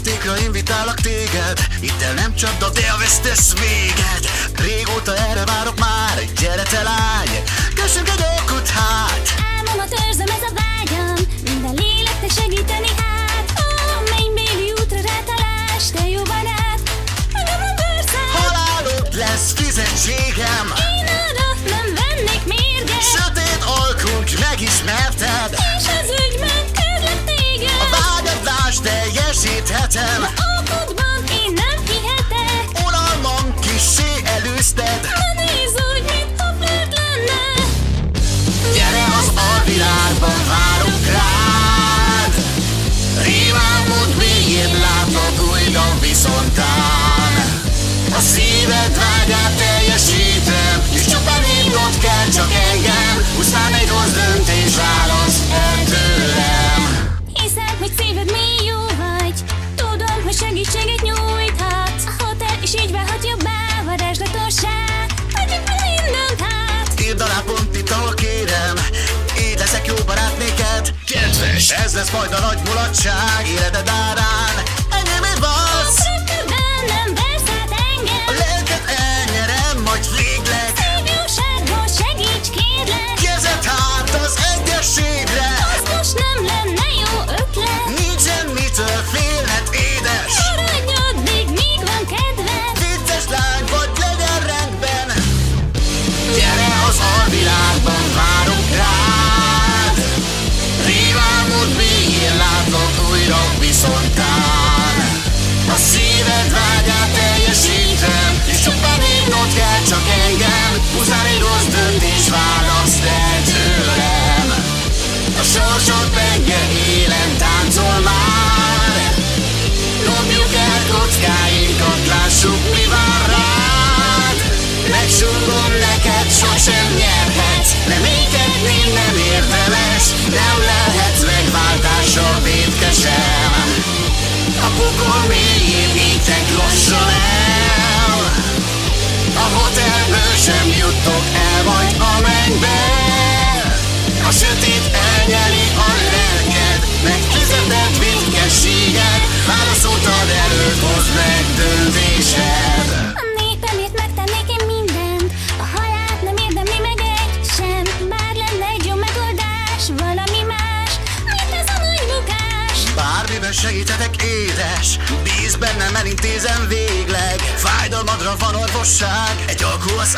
játékra invitálok téged. Itt el nem csapda, de a vesztesz véged. Régóta erre várok már, gyere te lány, kössünk egy okot hát. Álmomat őrzöm, ez a vágyam, minden léleknek segíteni hát. A mennybéli útra rátalálás, te jó barát, magam a bőrszám. Halálod lesz fizetségem, Én arra nem vennék mérget, sötét alkunk megismerted. és az ügyben kérlek téged. A vágyadlást teljesíthetem, Okodban én nem hihetek, unalmam kissé elűzted. ne nézz úgy, mintha flört lenne. Gyere az alvilágban, várunk rád. Rémámod mélyén látok újra viszontán. A szíved vágyát teljesítem, és csupán hívnod kell csak engem. Pusztán egy rossz döntés válasz el tőlem. Hiszem, hogy szíved mély jó vagy, tudom, hogy segítséget nyújthatsz. A hotel is így válhat jobbá, varázslatossá, adjuk meg mindent hát. Írd alá pont itt, ahol kérem, így leszek jó barát néked. Kedves, ez lesz majd a nagy mulatság életed árán. Enyémé valsz, Rögtön nem versz át a engem, lelket elnyerem, majd végleg. szívjóságból segíts kérlek. Kezed hát az egyességre, Az most nem lenne jó ötlet, nincsen mitől félhet édes. maradj addig, míg van kedved. Vicces lány vagy, legyen rendben. Gyere az alvilágban, várunk rád. Rémámod mélyén látok újra viszontán. A szíved vágyát teljesítem, és csupán hívnod kell csak engem. Pusztán egy rossz döntés választ el tőlem. A sorsod penge élen táncol már. Dobjuk el kockáinkat, lássuk mi vár rád. Megsúgom neked, sosem nyerhetsz, reménykedni nem érdemes. Nem lehetsz megváltásra vétkesem. A pokol mélyén vigyek lassan el. A hotelből sem juttok el majd a mennybe. A sötét elnyeli a lelked, megfizetett vitkességed. Válaszoltad előtt, hozd meg döntésed. A népemért megtennék én mindent, a halált nem érdemli meg egy sem. Bár lenne egy jó megoldás, valami más, mint ez a nagy bukás. Bármiben segíthetek édes, bíz bennem, elintézem végleg. Fájdalmadra van orvosság, egy alkú az